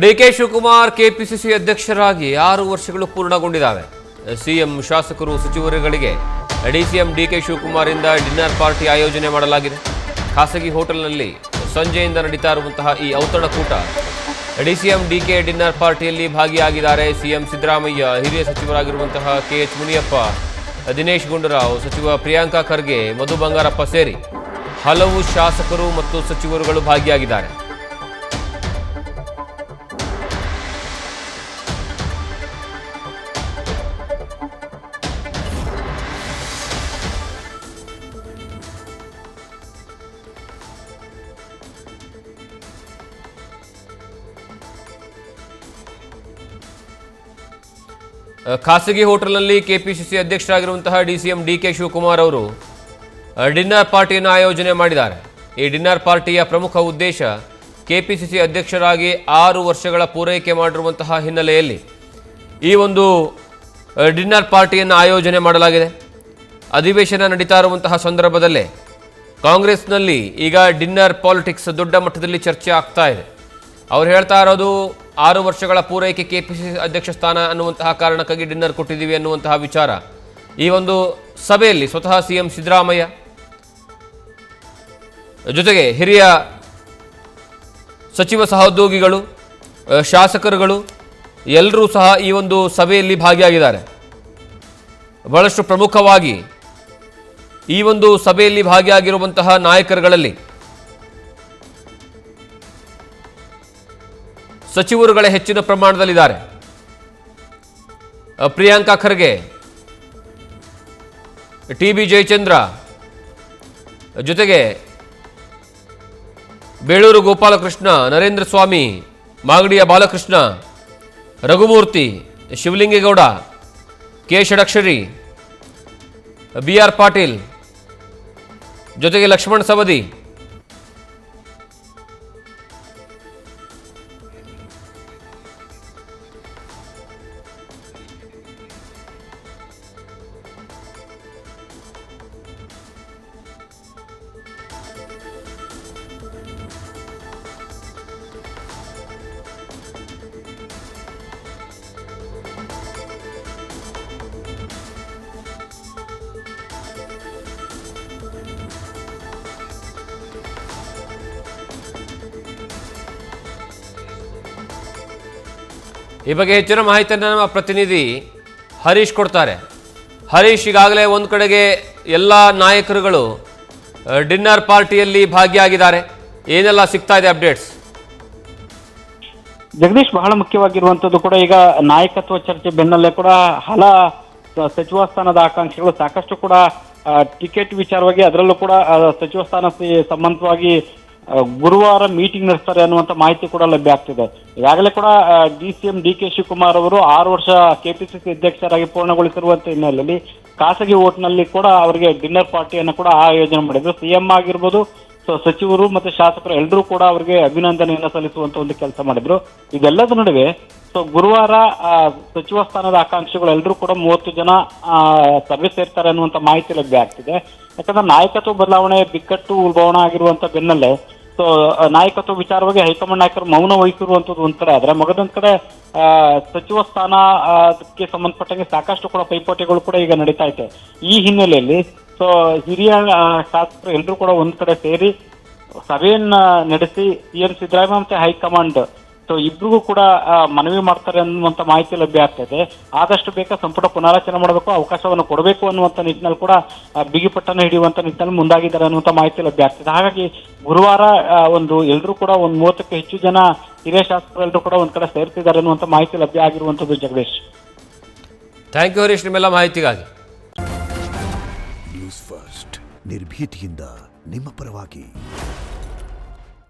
DK Shivakumar KPCC ಅಧ್ಯಕ್ಷರಾಗಿ 6 ವರ್ಷಗಳು ಪೂರ್ಣಗೊಂಡಿದ್ದಾವೆ. CM ಶಾಸಕರು ಸಚಿವರುಗಳಿಗೆ ಡಿಸಿಎಂ ಡಿಕೆ ಶಿವಕುಮಾರ್ ಇಂದ ಡಿನ್ನರ್ ಪಾರ್ಟಿ ಆಯೋಜನೆ ಮಾಡಲಾಗಿದೆ. ಖಾಸಗಿ ಹೋಟೆಲ್ನಲ್ಲಿ ಸಂಜೆಯಿಂದ ನಡೀತಾ ಇರುವಂತಹ ಈ ಔತಣಕೂಟ ಡಿಸಿಎಂ ಡಿಕೆ ಡಿನ್ನರ್ ಪಾರ್ಟಿಯಲ್ಲಿ ಭಾಗಿಯಾಗಿದ್ದಾರೆ. ಸಿಎಂ ಸಿದ್ದರಾಮಯ್ಯ, ಹಿರಿಯ ಸಚಿವರಾಗಿರುವಂತಹ ಕೆಎಚ್ ಮುನಿಯಪ್ಪ, ದಿನೇಶ್ ಗುಂಡೂರಾವ್, ಸಚಿವ ಪ್ರಿಯಾಂಕ ಖರ್ಗೆ, ಮಧು ಬಂಗಾರಪ್ಪ ಸೇರಿ ಹಲವು ಶಾಸಕರು ಮತ್ತು ಸಚಿವರುಗಳು ಭಾಗಿಯಾಗಿದ್ದಾರೆ. ಖಾಸಗಿ ಹೋಟೆಲ್ನಲ್ಲಿ ಕೆಪಿಸಿಸಿ ಅಧ್ಯಕ್ಷರಾಗಿರುವಂತಹ ಡಿಸಿಎಂ ಡಿಕೆ ಶಿವಕುಮಾರ್ ಅವರು ಡಿನ್ನರ್ ಪಾರ್ಟಿಯನ್ನು ಆಯೋಜನೆ ಮಾಡಿದ್ದಾರೆ. ಈ ಡಿನ್ನರ್ ಪಾರ್ಟಿಯ ಪ್ರಮುಖ ಉದ್ದೇಶ ಕೆಪಿಸಿಸಿ ಅಧ್ಯಕ್ಷರಾಗಿ 6 ವರ್ಷಗಳ ಪೂರೈಕೆ ಮಾಡಿರುವಂತಹ ಹಿನ್ನೆಲೆಯಲ್ಲಿ ಈ ಒಂದು ಡಿನ್ನರ್ ಪಾರ್ಟಿಯನ್ನು ಆಯೋಜನೆ ಮಾಡಲಾಗಿದೆ. ಅಧಿವೇಶನ ನಡೀತಾ ಇರುವಂತಹ ಸಂದರ್ಭದಲ್ಲೇ ಕಾಂಗ್ರೆಸ್ನಲ್ಲಿ ಈಗ ಡಿನ್ನರ್ ಪಾಲಿಟಿಕ್ಸ್ ದೊಡ್ಡ ಮಟ್ಟದಲ್ಲಿ ಚರ್ಚೆ ಆಗ್ತಾ ಇದೆ. ಅವ್ರು ಹೇಳ್ತಾ ಇರೋದು 6 ವರ್ಷಗಳ ಪೂರೈಕೆ ಕೆಪಿಸಿಸಿ ಅಧ್ಯಕ್ಷ ಸ್ಥಾನ ಅನ್ನುವಂತಹ ಕಾರಣಕ್ಕಾಗಿ ಡಿನ್ನರ್ ಕೊಟ್ಟಿದ್ದೀವಿ ಅನ್ನುವಂತಹ ವಿಚಾರ. ಈ ಒಂದು ಸಭೆಯಲ್ಲಿ ಸ್ವತಃ ಸಿಎಂ ಸಿದ್ದರಾಮಯ್ಯ ಜೊತೆಗೆ ಹಿರಿಯ ಸಚಿವ ಸಹೋದ್ಯೋಗಿಗಳು, ಶಾಸಕರುಗಳು ಎಲ್ಲರೂ ಸಹ ಈ ಒಂದು ಸಭೆಯಲ್ಲಿ ಭಾಗಿಯಾಗಿದ್ದಾರೆ. ಬಹಳಷ್ಟು ಪ್ರಮುಖವಾಗಿ ಈ ಒಂದು ಸಭೆಯಲ್ಲಿ ಭಾಗಿಯಾಗಿರುವಂತಹ ನಾಯಕರುಗಳಲ್ಲಿ ಸಚಿವರುಗಳೇ ಹೆಚ್ಚಿನ ಪ್ರಮಾಣದಲ್ಲಿದ್ದಾರೆ. ಪ್ರಿಯಾಂಕ ಖರ್ಗೆ, ಟಿ.ಬಿ. ಜಯಚಂದ್ರ, ಜೊತೆಗೆ ಬೇಳೂರು ಗೋಪಾಲಕೃಷ್ಣ, ನರೇಂದ್ರ ಸ್ವಾಮಿ, ಮಾಗಡಿಯ ಬಾಲಕೃಷ್ಣ, ರಘುಮೂರ್ತಿ, ಶಿವಲಿಂಗೇಗೌಡ, ಕೆ ಷಡಕ್ಷರಿ, ಬಿ.ಆರ್. ಪಾಟೀಲ್, ಜೊತೆಗೆ ಲಕ್ಷ್ಮಣ್ ಸವದಿ, ಈ ಬಗ್ಗೆ ಹೆಚ್ಚಿನ ಮಾಹಿತಿಯನ್ನು ನಮ್ಮ ಪ್ರತಿನಿಧಿ ಹರೀಶ್ ಕೊಡ್ತಾರೆ. ಹರೀಶ್, ಈಗಾಗಲೇ ಒಂದು ಕಡೆಗೆ ಎಲ್ಲ ನಾಯಕರುಗಳು ಡಿನ್ನರ್ ಪಾರ್ಟಿಯಲ್ಲಿ ಭಾಗಿಯಾಗಿದ್ದಾರೆ. ಏನೆಲ್ಲ ಸಿಗ್ತಾ ಇದೆ ಅಪ್ಡೇಟ್ಸ್? ಜಗದೀಶ್, ಬಹಳ ಮುಖ್ಯವಾಗಿರುವಂತದ್ದು ಕೂಡ ಈಗ ನಾಯಕತ್ವ ಚರ್ಚೆ ಬೆನ್ನಲ್ಲೇ ಕೂಡ ಸಚಿವ ಸ್ಥಾನದ ಆಕಾಂಕ್ಷಿಗಳು ಸಾಕಷ್ಟು ಕೂಡ ಟಿಕೆಟ್ ವಿಚಾರವಾಗಿ, ಅದರಲ್ಲೂ ಕೂಡ ಸಚಿವ ಸ್ಥಾನ ಸಂಬಂಧವಾಗಿ ಗುರುವಾರ ಮೀಟಿಂಗ್ ನಡೆಸ್ತಾರೆ ಅನ್ನುವಂತ ಮಾಹಿತಿ ಕೂಡ ಲಭ್ಯ ಆಗ್ತಿದೆ. ಈಗಾಗಲೇ ಕೂಡ ಡಿಸಿಎಂ ಡಿಕೆ ಶಿವಕುಮಾರ್ ಅವರು 6 ವರ್ಷ ಕೆಪಿಸಿಸಿ ಅಧ್ಯಕ್ಷರಾಗಿ ಪೂರ್ಣಗೊಳಿಸಿರುವಂತ ಹಿನ್ನೆಲೆಯಲ್ಲಿ ಖಾಸಗಿ ಹೋಟ್ನಲ್ಲಿ ಕೂಡ ಅವರಿಗೆ ಡಿನ್ನರ್ ಪಾರ್ಟಿಯನ್ನು ಕೂಡ ಆಯೋಜನೆ ಮಾಡಿದ್ರು. ಸಿಎಂ ಆಗಿರ್ಬೋದು, ಸಚಿವರು ಮತ್ತೆ ಶಾಸಕರು ಎಲ್ಲರೂ ಕೂಡ ಅವರಿಗೆ ಅಭಿನಂದನೆಯನ್ನು ಸಲ್ಲಿಸುವಂತ ಒಂದು ಕೆಲಸ ಮಾಡಿದ್ರು. ಇದೆಲ್ಲದ ನಡುವೆ ಗುರುವಾರ ಸಚಿವ ಸ್ಥಾನದ ಆಕಾಂಕ್ಷಿಗಳು ಎಲ್ಲರೂ ಕೂಡ 30 ಜನ ಸಭೆ ಸೇರ್ತಾರೆ ಅನ್ನುವಂತ ಮಾಹಿತಿ ಲಭ್ಯ ಆಗ್ತಿದೆ. ಯಾಕಂದ್ರೆ ನಾಯಕತ್ವ ಬದಲಾವಣೆ ಬಿಕ್ಕಟ್ಟು ಉಲ್ಬಣ ಆಗಿರುವಂತ ಬೆನ್ನಲ್ಲೇ ನಾಯಕತ್ವ ವಿಚಾರವಾಗಿ ಹೈಕಮಾಂಡ್ ನಾಯಕರು ಮೌನ ವಹಿಸಿರುವಂತದ್ದು ಒಂದ್ ಕಡೆ ಆದ್ರೆ, ಮಗದೊಂದ್ ಕಡೆ ಸಚಿವ ಸ್ಥಾನ ಅದಕ್ಕೆ ಸಂಬಂಧಪಟ್ಟಂಗೆ ಸಾಕಷ್ಟು ಕೂಡ ಪೈಪೋಟಿಗಳು ಕೂಡ ಈಗ ನಡೀತಾ ಇದೆ. ಈ ಹಿನ್ನೆಲೆಯಲ್ಲಿ ಹಿರಿಯ ಶಾಸಕರು ಎಲ್ಲರೂ ಕೂಡ ಒಂದ್ ಕಡೆ ಸೇರಿ ಸಭೆಯನ್ನ ನಡೆಸಿ ಸಿಎಂ ಸಿದ್ದರಾಮಯ್ಯ ಮತ್ತೆ ಹೈಕಮಾಂಡ್ ಇಬ್ರಿಗೂ ಕೂಡ ಮನವಿ ಮಾಡ್ತಾರೆ ಅನ್ನುವಂತ ಮಾಹಿತಿ ಲಭ್ಯ ಆಗ್ತದೆ. ಆದಷ್ಟು ಬೇಗ ಸಂಪುಟ ಪುನಾರಚನೆ ಮಾಡಬೇಕು, ಅವಕಾಶವನ್ನು ಕೊಡಬೇಕು ಅನ್ನುವಂತ ನಿಟ್ಟಿನಲ್ಲಿ ಕೂಡ ಬಿಗಿಪಟ್ಟನ್ನು ಹಿಡಿಯುವಂತ ನಿಟ್ಟಿನಲ್ಲಿ ಮುಂದಾಗಿದ್ದಾರೆ ಅನ್ನುವಂತ ಮಾಹಿತಿ ಲಭ್ಯ ಆಗ್ತದೆ. ಹಾಗಾಗಿ ಗುರುವಾರ ಎಲ್ಲರೂ ಕೂಡ 30ಕ್ಕೂ ಹೆಚ್ಚು ಜನ ಹಿರಿಯ ಶಾಸಕರು ಎಲ್ಲರೂ ಕೂಡ ಒಂದ್ ಕಡೆ ಸೇರ್ತಿದ್ದಾರೆ ಅನ್ನುವಂತ ಮಾಹಿತಿ ಲಭ್ಯ ಆಗಿರುವಂತದ್ದು. ಜಗದೀಶ್, ಥ್ಯಾಂಕ್ ಯು ಹರೀಶ್, ನಿಮ್ಮೆಲ್ಲ ಮಾಹಿತಿಗಾಗಿ. ನ್ಯೂಸ್ ಫಸ್ಟ್, ನಿರ್ಭೀತಿಯಿಂದ ನಿಮ್ಮ ಪರವಾಗಿ.